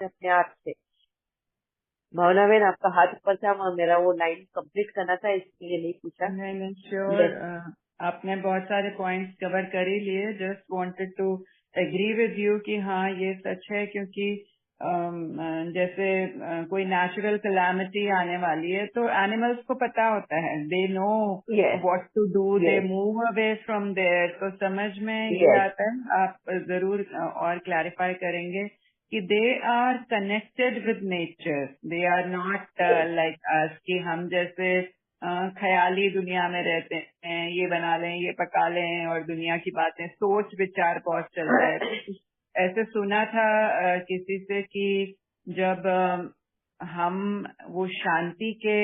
अपने आप से। भावना बहन, आपका हाथ ऊपर था, मेरा वो लाइन कंप्लीट करना था, इसलिए नहीं पूछा। नहीं नहीं, श्योर। यस। आपने बहुत सारे पॉइंट्स कवर कर ही लिए। Just wanted to agree with you कि हाँ ये सच है, क्योंकि जैसे कोई नेचुरल कलामिटी आने वाली है तो एनिमल्स को पता होता है, they know yes. What to do, they yes. Move away from there. तो समझ में ये यस। आता है। आप जरूर और क्लैरिफाई करेंगे कि they are connected with nature, they are not yes. Like us कि हम जैसे ख्याली दुनिया में रहते हैं, ये बना लें ये पका लें और दुनिया की बातें सोच विचार बहुत चलता है। ऐसे सुना था किसी से कि जब हम वो शांति के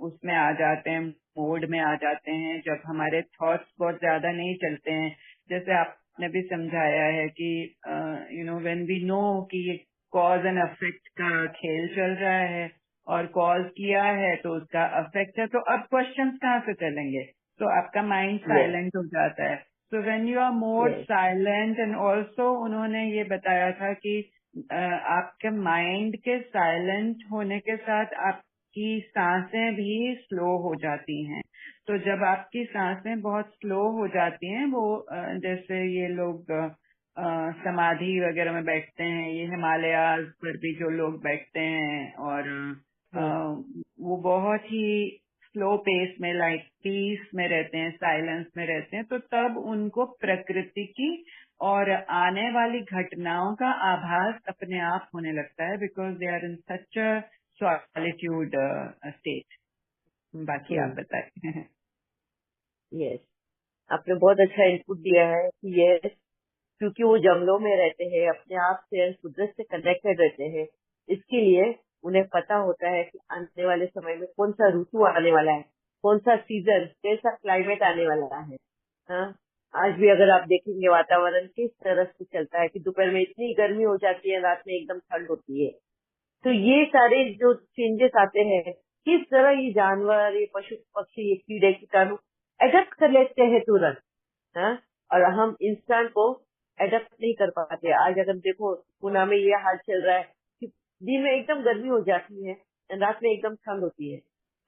उसमें आ जाते हैं, मोड में आ जाते हैं, जब हमारे थॉट्स बहुत ज्यादा नहीं चलते हैं, जैसे आपने भी समझाया है कि व्हेन वी नो कि ये कॉज एंड अफेक्ट का खेल चल रहा है और कॉज किया है तो उसका अफेक्ट है, तो अब क्वेश्चंस कहाँ से चलेंगे? तो आपका माइंड यस। साइलेंट हो जाता है। So when you are more yes. Silent, and also उन्होंने ये बताया था कि आपके माइंड के साइलेंट होने के साथ आपकी सांसें भी स्लो हो जाती हैं। तो जब आपकी सांसें बहुत स्लो हो जाती हैं, वो जैसे ये लोग समाधि वगैरह में बैठते हैं, ये हिमालयाज पर भी जो लोग बैठते हैं, और वो बहुत ही स्लो पेस में, लाइक पीस में रहते हैं, साइलेंस में रहते हैं, तो तब उनको प्रकृति की और आने वाली घटनाओं का आभास अपने आप होने लगता है, because they are in such a solitude state. बाकी आप बताइए। यस। आपने बहुत अच्छा इनपुट दिया है कि यस, क्योंकि वो जंगलों में रहते हैं, अपने आप से कुदरत से कनेक्टेड रहते हैं, इसके लिए उन्हें पता होता है कि आने वाले समय में कौन सा ऋतु आने वाला है, कौन सा सीजन, कैसा क्लाइमेट आने वाला है। हाँ, आज भी अगर आप देखेंगे वातावरण किस तरह से चलता है कि दोपहर में इतनी गर्मी हो जाती है, रात में एकदम ठंड होती है। तो ये सारे जो चेंजेस आते हैं, किस तरह ये जानवर, ये पशु पक्षी, ये कीड़े कीटाणु एडेप्ट कर लेते हैं तुरंत। हाँ, और हम इंसान को एडेप्ट नहीं कर पाते। आज अगर देखो पुणे में ये हाल चल रहा है कि दिन में एकदम गर्मी हो जाती है, रात में एकदम ठंड होती है,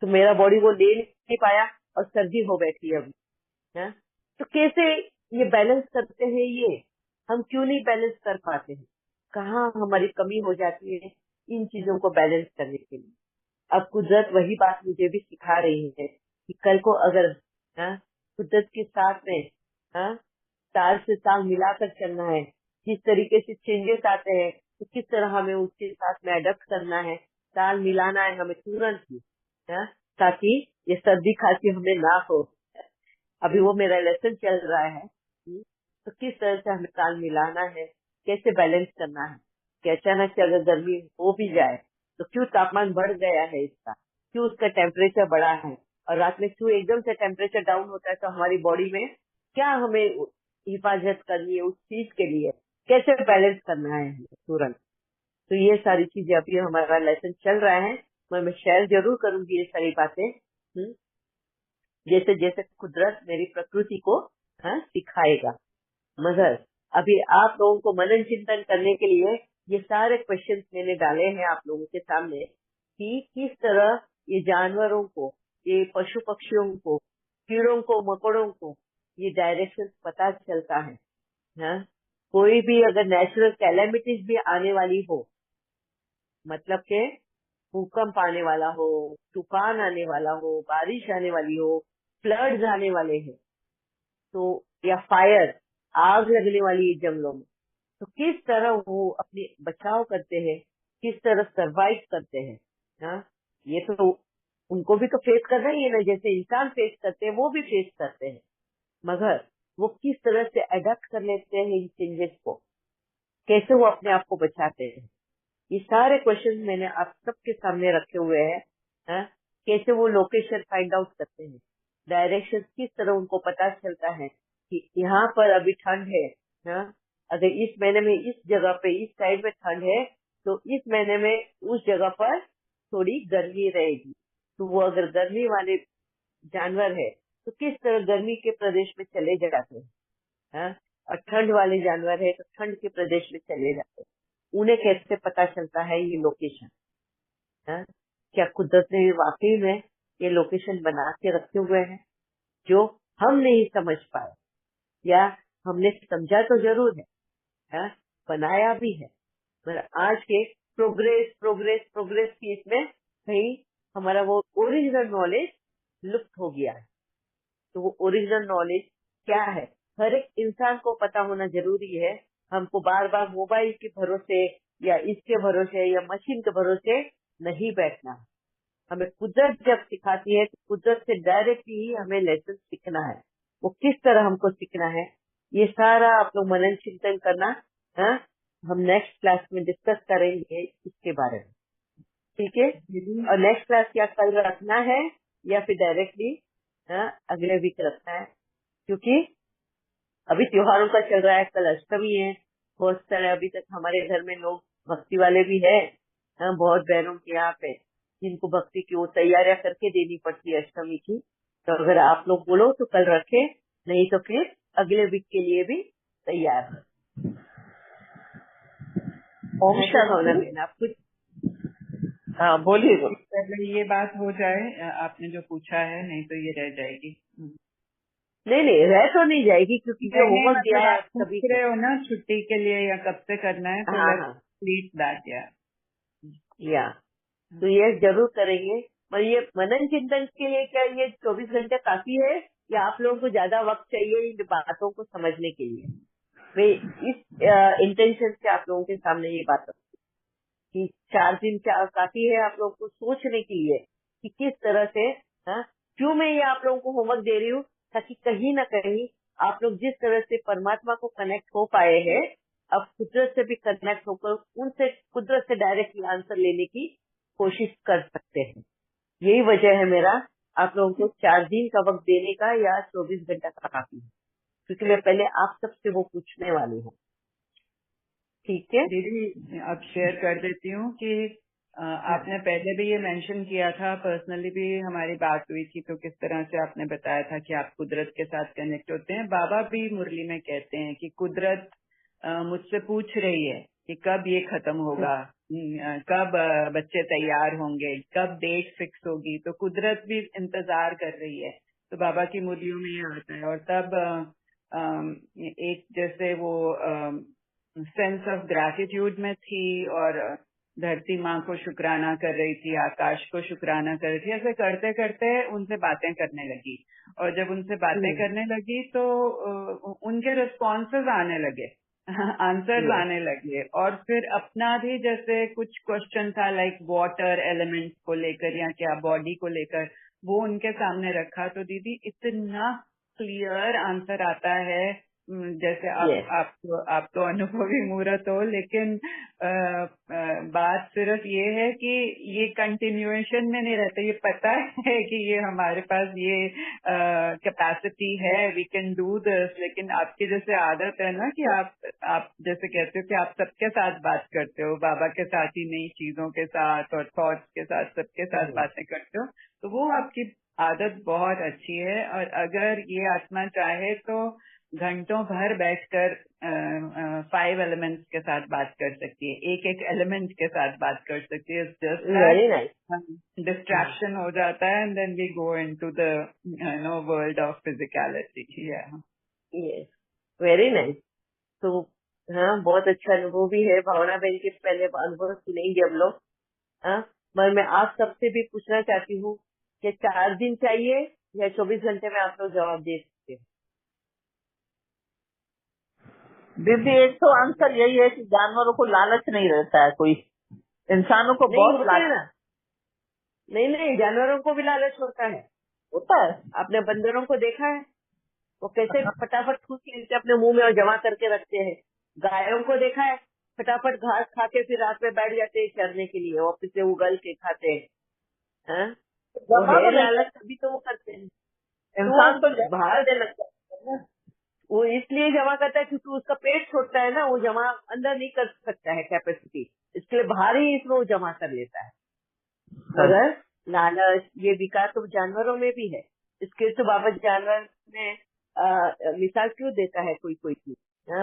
तो मेरा बॉडी वो ले नहीं पाया और सर्दी हो बैठी है अभी। हाँ? तो कैसे ये बैलेंस करते हैं, ये हम क्यों नहीं बैलेंस कर पाते हैं? कहाँ हमारी कमी हो जाती है इन चीजों को बैलेंस करने के लिए? अब कुदरत वही बात मुझे भी सिखा रही है कि कल को अगर हाँ, कुदरत के साथ में हाँ, ताल से ताल मिलाकर चलना है, जिस तरीके से चेंजेस आते हैं तो किस तरह हमें उसके साथ में अडेप्ट करना है, ताल मिलाना है हमें तुरंत ही। हाँ, ताकि ये सर्दी खांसी हमें ना हो। अभी वो मेरा लेसन चल रहा है। तो किस तरह से हमें ताल मिलाना है, कैसे बैलेंस करना है कि अचानक से अगर गर्मी हो भी जाए तो क्यों तापमान बढ़ गया है इसका, क्यों उसका टेम्परेचर बढ़ा है, और रात में क्यों एकदम से टेम्परेचर डाउन होता है, तो हमारी बॉडी में क्या हमें हिफाजत करनी है उस चीज के लिए, कैसे बैलेंस करना है हमें तुरंत। तो ये सारी चीजें अभी हमारा लेसन चल रहा है, मैं शेयर जरूर करूंगी ये सारी बातें। जैसे जैसे कुदरत मेरी प्रकृति को सिखाएगा। मगर अभी आप लोगों को मनन चिंतन करने के लिए ये सारे क्वेश्चंस मैंने डाले हैं आप लोगों के सामने कि किस तरह ये जानवरों को, ये पशु पक्षियों को, कीड़ों को, मकोड़ों को ये डायरेक्शन पता चलता है। हाँ? कोई भी अगर नेचुरल कैलेमिटीज भी आने वाली हो, मतलब के भूकंप आने वाला हो, तूफान आने वाला हो, बारिश आने वाली हो, फ्लड्स आने वाले हैं, तो या फायर, आग लगने वाली है जंगलों में, तो किस तरह वो अपने बचाव करते हैं, किस तरह सरवाइव करते हैं। हाँ, ये तो उनको भी तो फेस करना ही है ना, जैसे इंसान फेस करते हैं वो भी फेस करते हैं। मगर वो किस तरह से अडेप्ट कर लेते हैं इन चेंजेस को, कैसे वो अपने आप को बचाते हैं, ये सारे क्वेश्चन मैंने आप सबके सामने रखे हुए हैं। हाँ? कैसे वो लोकेशन फाइंड आउट करते हैं, डायरेक्शन किस तरह उनको पता चलता है कि यहाँ पर अभी ठंड है। हाँ? अगर इस महीने में इस जगह पे इस साइड में ठंड है, तो इस महीने में उस जगह पर थोड़ी गर्मी रहेगी। तो वो अगर गर्मी वाले जानवर है तो किस तरह गर्मी के प्रदेश में चले जाते हैं। हाँ? और ठंड वाले जानवर है तो ठंड के प्रदेश में चले जाते हैं। उन्हें कैसे पता चलता है ये लोकेशन? क्या कुदरत ने वाकई में ये लोकेशन बना के रखे हुए हैं जो हम नहीं समझ पाए, या हमने समझा तो जरूर है, बनाया भी है, पर आज के प्रोग्रेस प्रोग्रेस प्रोग्रेस की इसमें कहीं हमारा वो ओरिजिनल नॉलेज लुप्त हो गया है। तो वो ओरिजिनल नॉलेज क्या है, हर एक इंसान को पता होना जरूरी है। हमको बार बार मोबाइल के भरोसे या इसके भरोसे या मशीन के भरोसे नहीं बैठना। हमें कुदरत जब सिखाती है तो कुदरत से डायरेक्टली ही हमें लेसन सीखना है। वो किस तरह हमको सीखना है, ये सारा आप लोग मनन चिंतन करना, हम नेक्स्ट क्लास में डिस्कस करेंगे इसके बारे में, ठीक है? और नेक्स्ट क्लास क्या कल रखना है या फिर डायरेक्टली अगले वीक रखना है? क्योंकि अभी त्योहारों का चल रहा है, कल अष्टमी है, बहुत सारे अभी तक हमारे घर में लोग भक्ति वाले भी है, बहुत बहनों के यहाँ पे जिनको भक्ति की वो तैयारियां करके देनी पड़ती है अष्टमी की। तो अगर आप लोग बोलो तो कल रखे, नहीं तो फिर अगले वीक के लिए भी तैयार है। ओम भावना शांति। बहन, आप कुछ हाँ बोलिए। पहले ये बात हो जाए, आपने जो पूछा है, नहीं तो ये रह जाएगी। नहीं रह तो नहीं जाएगी, क्योंकि जो नहीं, होमवर्क दिया मतलब है आप सभी पूछ को। रहे हो ना छुट्टी के लिए या कब से करना है, तो हाँ लेट्स हाँ प्लीज दैट या तो ये जरूर करेंगे। पर ये मनन चिंतन के लिए क्या ये 24 घंटे काफी है, या आप लोगों को ज्यादा वक्त चाहिए इन बातों को समझने के लिए? वे इस इंटेंशन से आप लोगों के सामने ये बात कि 4 दिन काफी है आप लोगों को सोचने के लिए कि किस तरह से, क्यों मैं ये आप लोगों को होमवर्क दे रही हूँ, ताकि कहीं ना कहीं आप लोग जिस तरह से परमात्मा को कनेक्ट हो पाए हैं, अब कुदरत से भी कनेक्ट होकर उनसे कुदरत से डायरेक्टली आंसर लेने की कोशिश कर सकते हैं। यही वजह है मेरा आप लोगों को 4 दिन का वक्त देने का, या 24 घंटा का काफी है, क्योंकि मैं पहले आप सबसे वो पूछने वाली हूँ, ठीक है? दीदी अब शेयर कर देती हूँ कि आपने पहले भी ये मेंशन किया था, पर्सनली भी हमारी बात हुई थी, तो किस तरह से आपने बताया था कि आप कुदरत के साथ कनेक्ट होते हैं। बाबा भी मुरली में कहते हैं कि कुदरत मुझसे पूछ रही है कि कब ये खत्म होगा, कब बच्चे तैयार होंगे, कब डेट फिक्स होगी, तो कुदरत भी इंतजार कर रही है। तो बाबा की मुरलियों में ये आता है। और तब एक जैसे वो सेंस ऑफ ग्रैटिट्यूड में थी, और धरती माँ को शुक्राना कर रही थी, आकाश को शुक्राना कर रही थी, ऐसे करते करते उनसे बातें करने लगी। और जब उनसे बातें करने लगी तो उनके रिस्पॉन्सेज आने लगे, आंसर्स आने लगे। और फिर अपना भी जैसे कुछ क्वेश्चन था, लाइक वाटर एलिमेंट्स को लेकर या क्या बॉडी को लेकर, वो उनके सामने रखा। तो दीदी इतना क्लियर आंसर आता है, जैसे आप तो अनुभवी मूर्त हो, लेकिन बात सिर्फ ये है कि ये कंटिन्यूएशन में नहीं रहता। ये पता है कि ये हमारे पास ये कैपेसिटी है, वी कैन डू दिस, लेकिन आपकी जैसे आदत है ना कि आप जैसे कहते हो कि आप सबके साथ बात करते हो, बाबा के साथ ही नहीं, चीजों के साथ और थॉट्स के साथ, सबके साथ बातें करते हो, तो वो आपकी आदत बहुत अच्छी है। और अगर ये आत्मा चाहे तो घंटों भर बैठकर 5 एलिमेंट्स के साथ बात कर सकती है, एक एक एलिमेंट के साथ बात कर सकती है। Just very nice. डिस्ट्रैक्शन हो जाता है and then we go into the world of physicality. Yes, very nice. तो हाँ, बहुत अच्छा अनुभव भी है। भावना बहन के पहले अनुभव सुनेंगे हम लोग। पर मैं आप सबसे भी पूछना चाहती हूँ कि 4 दिन चाहिए या 24 घंटे में आप लोग जवाब दे सकते हैं? दीदी एक तो आंसर यही है कि जानवरों को लालच नहीं रहता है, कोई इंसानों को नहीं बहुत होते है लालच ना, नहीं जानवरों को भी लालच होता है। होता है। आपने बंदरों को देखा है, वो कैसे फटाफट ठूस के अपने मुंह में और जमा करके रखते हैं। गायों को देखा है, फटाफट घास खा के फिर रात में बैठ जाते हैं चरने के लिए, और फिर से उगल के खाते हैं। हाँ? वो जमा तो है नहीं लालच, करता, तभी तो वो करते हैं। तो इंसान तो बाहर देने लगता है। वो इसलिए जमा करता है क्योंकि उसका पेट छोटा है ना, वो जमा अंदर नहीं कर सकता है कैपेसिटी, इसके लिए बाहर ही इसमें वो जमा कर लेता है। मगर लालच ये विकार तो जानवरों में भी है। इसके तो बाबा जानवर में मिसाल क्यों देता है, कोई कोई चीज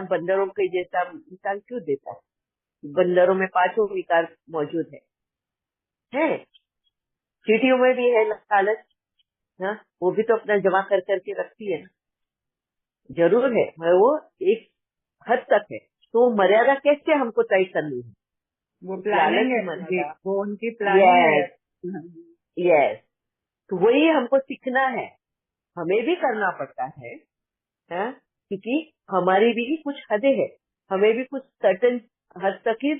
बंदरों के जैसा मिसाल क्यों देता है? बंदरों में 5 विकार मौजूद है। चींटियों में भी है लालच, हाँ, वो भी तो अपना जमा कर करके रखती है ना, जरूर है, मगर वो एक हद तक है। तो मर्यादा कैसे हमको तय करनी है, वो लालच प्लानिंग की है जी, मर्यादा। वो उनकी प्लानिंग है। यस, यस, तो वही हमको सीखना है, हमें भी करना पड़ता है, हाँ? क्योंकि हमारी भी कुछ हदें हैं, हमें भी कुछ सर्टेन हद तक ही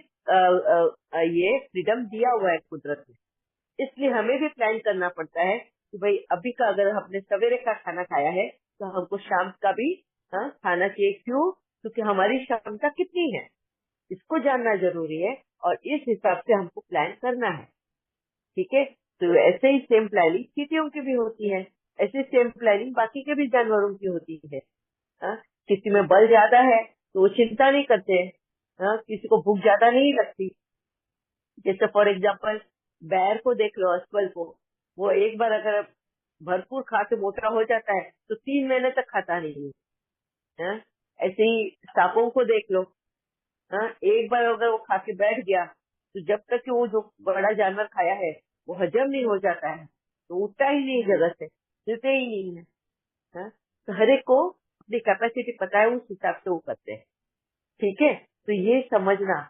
ये फ्रीडम दिया हुआ है कुदरत ने, इसलिए हमें भी प्लान करना पड़ता है कि भाई अभी का अगर हमने सवेरे का खाना खाया है तो हमको शाम का भी, हाँ, खाना चाहिए। क्यों? क्योंकि हमारी क्षमता कितनी है इसको जानना जरूरी है, और इस हिसाब से हमको प्लान करना है। ठीक है, तो ऐसे ही सेम प्लानिंग चींटियों की भी होती है, ऐसे सेम प्लानिंग बाकी के भी जानवरों की होती है। हाँ? किसी में बल ज्यादा है तो वो चिंता नहीं करते हैं, हाँ? किसी को भूख ज्यादा नहीं लगती। जैसे फॉर एग्जाम्पल बैर को देख लो, अस्वल को, वो एक बार अगर भरपूर खा के मोटा हो जाता है तो 3 महीने तक खाता नहीं है। हाँ? ऐसे ही सांपों को देख लो, हाँ, एक बार अगर वो खा के बैठ गया तो जब तक कि वो जो बड़ा जानवर खाया है वो हजम नहीं हो जाता है तो उठता ही नहीं जगह से, हिलते ही नहीं है। हाँ? तो हर एक को अपनी कैपेसिटी पता है, उस हिसाब से वो करते हैं। ठीक है, तो ये समझना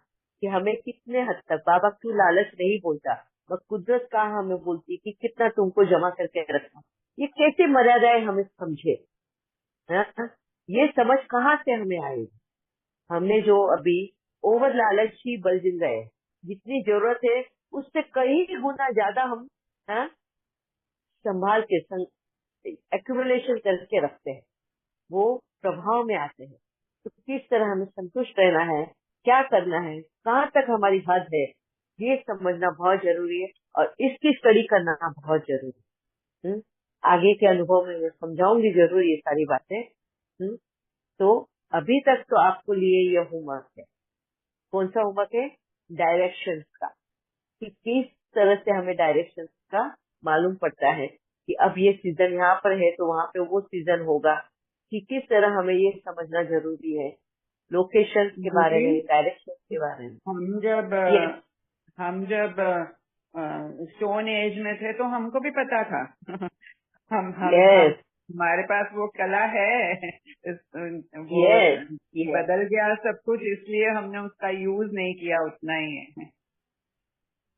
कि हमें कितने हद तक, बाबा क्यों लालच नहीं बोलता, और कुदरत का हमें बोलती कि कितना तुमको जमा करके रखना, ये कैसे मर्यादाएं हमें समझे। हाँ? ये समझ कहाँ से हमें आएगी? हमने जो अभी ओवर लालची बल जिन रहे हैं, जितनी जरूरत है उससे कई गुना ज्यादा हम, हाँ, संभाल के एक्यूमुलेशन करके रखते हैं, वो प्रभाव में आते हैं। तो किस तरह हमें संतुष्ट रहना है, क्या करना है, कहाँ तक हमारी हद है, ये समझना बहुत जरूरी है, और इसकी स्टडी करना बहुत जरूरी है। आगे के अनुभव में मैं समझाऊंगी जरूर ये सारी बातें। तो अभी तक तो आपको लिए ये होमवर्क है, कौन सा होमवर्क है? डायरेक्शंस का, कि किस तरह से हमें डायरेक्शंस का मालूम पड़ता है कि अब ये सीजन यहाँ पर है तो वहाँ पे वो सीजन होगा, कि किस तरह हमें ये समझना जरूरी है, लोकेशन के बारे जी, में, डायरेक्शन के बारे में। यस, हम जब स्टोन एज में थे तो हमको भी पता था। हम यस, हमारे पास वो कला है। वो यस, यस। बदल गया सब कुछ, इसलिए हमने उसका यूज नहीं किया, उतना ही है।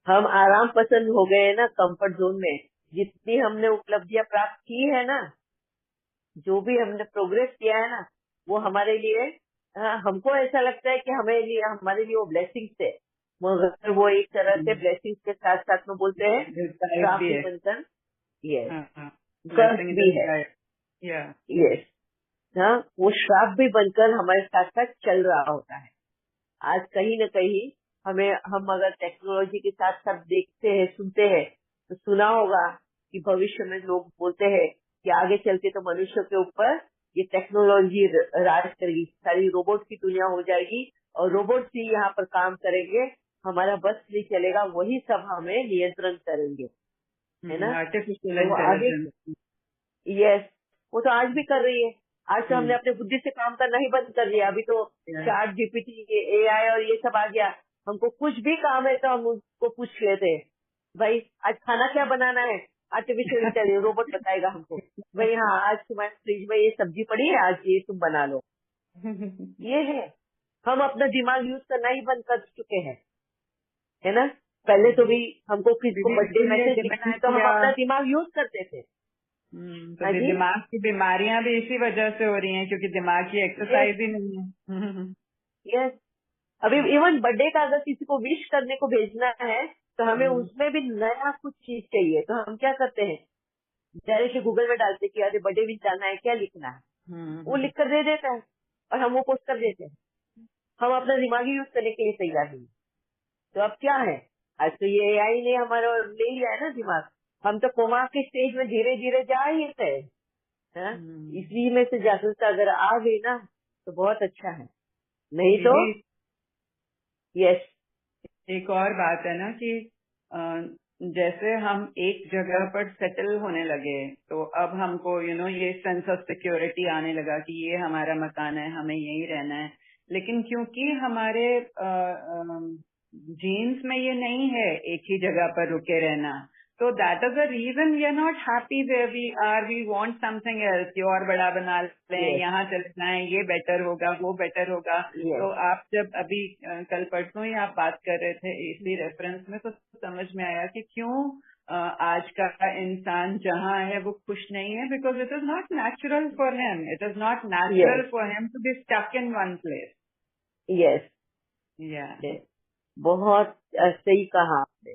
हम आराम पसंद हो गए ना, कंफर्ट जोन में। जितनी हमने उपलब्धियां प्राप्त की है ना, जो भी हमने प्रोग्रेस किया है ना, वो हमारे लिए, हाँ, हमको ऐसा लगता है कि हमारे लिए वो ब्लेसिंग्स है, मगर वो एक तरह से ब्लेसिंग्स के साथ साथ में बोलते हैं डिस्गाइज श्राप भी भी है। बनकर, यस, हाँ, कर्स ब्लेसिंग इन भी है, डिस्गाइज। या यस, हाँ, वो श्राप भी बनकर हमारे साथ साथ चल रहा होता है। आज कहीं न कहीं हम अगर टेक्नोलॉजी के साथ साथ देखते हैं, सुनते हैं, तो सुना होगा कि भविष्य में लोग बोलते हैं कि आगे चल के तो मनुष्य के ऊपर ये टेक्नोलॉजी राज करेगी, सारी रोबोट की दुनिया हो जाएगी और रोबोट ही यहाँ पर काम करेंगे, हमारा बस नहीं चलेगा, वही सब हमें नियंत्रण करेंगे, है ना। आर्टिफिशियल तो वो आगे, इंटेलिजेंस। यस, वो तो आज भी कर रही है। आज तो हमने अपने बुद्धि से काम करना ही बंद कर दिया। अभी तो चैट जीपीटी, एआई और ये सब आ गया, हमको कुछ भी काम है तो हम उसको पूछ लेते हैं, भाई आज खाना क्या बनाना है, आर्टिफिशियल इंटेलिजेंस रोबोट बताएगा हमको, भाई हाँ आज तुम्हारे फ्रिज में ये सब्जी पड़ी है, आज ये तुम बना लो। ये है, हम अपना दिमाग यूज करना ही बंद कर चुके हैं, है ना। पहले तो भी हमको किसी को बर्थडे इसीलिए मैसेज लिखना है तो हम अपना दिमाग यूज करते थे। तो हाँ जी, दिमाग की बीमारियां भी इसी वजह से हो रही हैं, क्योंकि दिमाग की यस, एक्सरसाइज ही नहीं है। यस। अभी इवन बर्थडे का अगर किसी को विश करने को भेजना है तो हमें उसमें भी नया कुछ चीज चाहिए, तो हम क्या करते हैं, डायरेक्ट गूगल में डालते कि अरे बर्थडे विश डालना है, क्या लिखना है, वो लिख कर दे देता है और हम वो पोस्ट कर देते हैं। हम अपना दिमाग ही यूज करने के लिए तैयार नहीं। तो अब क्या है, आज तो ये एआई ने हमारा ले लिया है ना दिमाग, हम तो कोमा के स्टेज में धीरे धीरे जा ही रहे हैं। इसी में से जागरूकता अगर आ गई ना तो बहुत अच्छा है, नहीं तो दीदी, यस, एक और बात है ना कि अ, जैसे हम एक जगह पर सेटल होने लगे, तो अब हमको ये सेंस ऑफ सिक्योरिटी आने लगा कि ये हमारा मकान है, हमें यहीं रहना है, लेकिन क्योंकि हमारे जीन्स में ये नहीं है एक ही जगह पर रुके रहना, तो that is the reason we are not happy where we are, we want something else, कि और बड़ा बना लें, यस यहाँ चले जाएं, ये बेटर होगा, वो बेटर होगा। तो यस आप जब अभी कल परसों ही आप बात कर रहे थे इसी रेफरेंस में, तो समझ में आया कि क्यों आज का इंसान जहाँ है वो खुश नहीं है, because it is not natural for him, it is not natural yes for him to be stuck in one place. Yes या बहुत सही कहा आपने।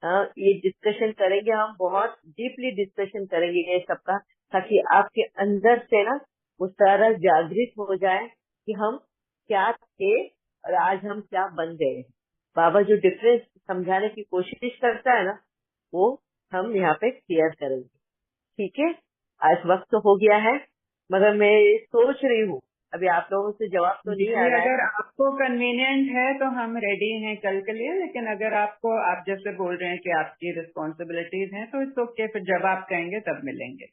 हाँ, ये डिस्कशन करेंगे हम, बहुत डीपली डिस्कशन करेंगे ये सबका, ताकि आपके अंदर से ना वो सारा जागृत हो जाए कि हम क्या थे और आज हम क्या बन गए हैं। बाबा जो डिफरेंस समझाने की कोशिश करता है ना, वो हम यहाँ पे क्लियर करेंगे। ठीक है, आज वक्त तो हो गया है, मगर मैं सोच रही हूँ, अभी आप लोगों से जवाब तो नहीं आ जी, रहा है। अगर आपको कन्वीनियंट है तो हम रेडी हैं कल के लिए, लेकिन अगर आपको, आप जैसे बोल रहे हैं कि आपकी रिस्पॉन्सिबिलिटीज हैं, तो इट्स ओके, फिर जब आप कहेंगे तब मिलेंगे।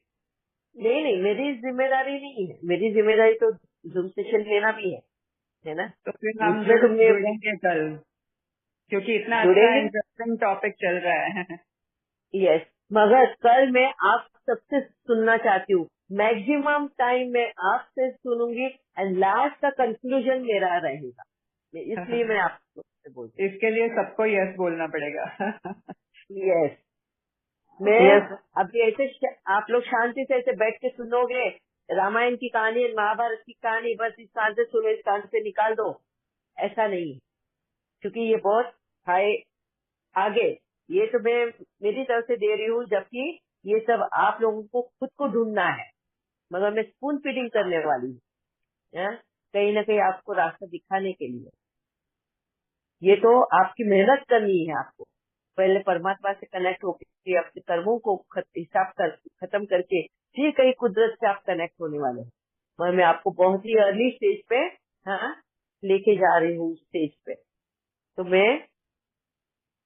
नहीं नहीं, मेरी जिम्मेदारी नहीं है, मेरी जिम्मेदारी तो जूम सेशन लेना भी है ना। तो फिर हम उसमें तुमने जुड़ेंगे कल, क्योंकि इतना अच्छा जुड़ेंगे। इंटरेस्टिंग टॉपिक चल रहा है। यस, मगर कल मैं आप सबसे सुनना चाहती हूँ, मैक्सिमम टाइम मैं आपसे सुनूंगी एंड लास्ट का कंक्लूजन मेरा रहेगा, इसलिए मैं आपसे बोल इसके लिए सबको यस बोलना पड़ेगा। रही। यस, मैं यस अभी ऐसे आप लोग शांति से ऐसे बैठ के सुनोगे, रामायण की कहानी, महाभारत की कहानी, बस इस कान से सुनो, इस कान से निकाल दो, ऐसा नहीं है। क्योंकि ये बहुत हाई आगे, ये तो मैं मेरी तरफ से दे रही हूँ, जबकि ये सब आप लोगों को खुद को ढूंढना है, मगर मैं स्पून फीडिंग करने वाली हूँ, हैं? कहीं ना कहीं आपको रास्ता दिखाने के लिए। ये तो आपकी मेहनत करनी है, आपको पहले परमात्मा से कनेक्ट होकर अपने कर्मों को खत्म करके फिर कहीं कुदरत से आप कनेक्ट होने वाले हैं। मगर मैं आपको बहुत ही अर्ली स्टेज पे, हाँ, लेके जा रही हूँ स्टेज पे। तो मैं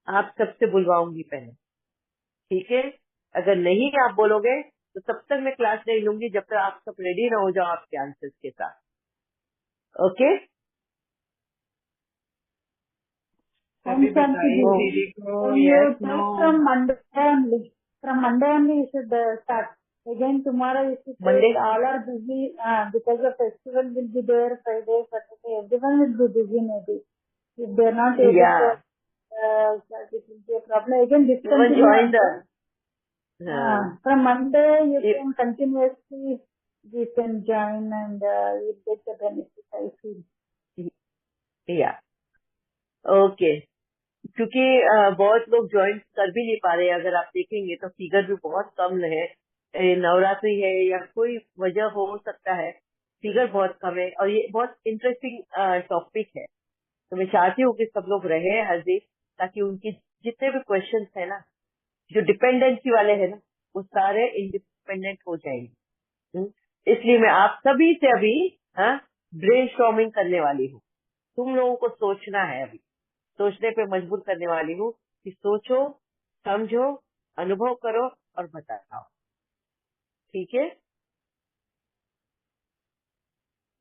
आप सबसे बुलवाऊंगी पहले, ठीक है? अगर नहीं आप बोलोगे तो तब तक मैं क्लास नहीं लूंगी जब तक आप सब रेडी ना हो जाओ आपके आंसर्स के साथ। ओके? अभी Shanti बताइए ji, दीदी को, can yes you know. take from Monday only? From Monday only you should start. Again tomorrow you should Monday, take, all are busy because the festival will be there, Friday, Saturday, everyone will be busy maybe. If they are not able या to, it will be a problem. Again even discontinue join the, also. हाँ, From Monday you can continuously, you can join and you get the benefit, I feel. या okay. क्योंकि बहुत लोग join कर भी नहीं पा रहे हैं, अगर आप देखेंगे तो फिगर भी बहुत कम है। नवरात्रि है या कोई वजह हो सकता है, फिगर बहुत कम है, और ये बहुत इंटरेस्टिंग टॉपिक है। तो मैं चाहती हूँ कि सब लोग रहे हाजिर, ताकि उनकी जितने भी क्वेश्चंस है ना, जो डिपेंडेंसी वाले हैं ना, वो सारे इंडिपेंडेंट हो जाएंगे। इसलिए मैं आप सभी से अभी ब्रेन स्टॉर्मिंग करने वाली हूँ। तुम लोगों को सोचना है, अभी सोचने पे मजबूर करने वाली हूँ कि सोचो, समझो, अनुभव करो और बताओ। ठीक है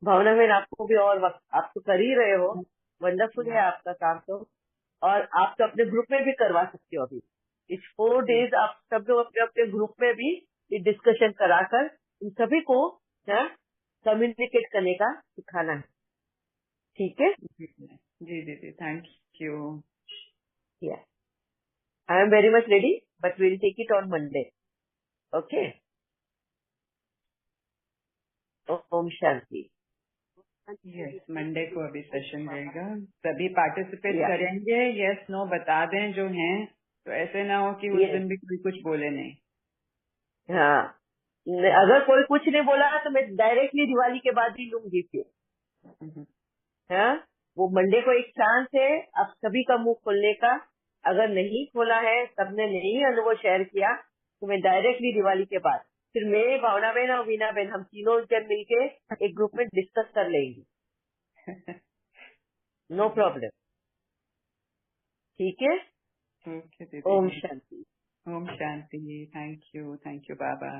भावना बहन, आपको भी और वक्त, आप तो कर ही रहे हो, वंडरफुल है आपका काम तो, और आप तो अपने ग्रुप में भी करवा सकते हो। अभी इस 4 डेज आप सब लोग अपने अपने ग्रुप में भी ये डिस्कशन कराकर इन सभी को कम्युनिकेट करने का सिखाना है। ठीक है? जी दीदी, thank you. I am very much ready, but will take it on Monday. Okay, ओम शांति। यस, मंडे को अभी सेशन रहेगा, सभी पार्टिसिपेट या करेंगे, यस नो बता दें जो हैं, तो ऐसे ना हो कि उस यस, दिन भी कोई कुछ बोले नहीं। हाँ, अगर कोई कुछ नहीं बोला तो मैं डायरेक्टली दिवाली के बाद ही लूंगी फिर। हाँ, वो मंडे को एक चांस है आप सभी का मुंह खोलने का। अगर नहीं खोला है, सबने नहीं अनुभव शेयर किया, तो मैं डायरेक्टली दिवाली के बाद फिर मैं, भावना बहन और वीना बहन, हम तीनों जन मिलके एक ग्रुप में डिस्कस कर लेंगे। No problem. ठीक है? ओके ओम दीदी, शांति। Om Shanti, thank you Baba.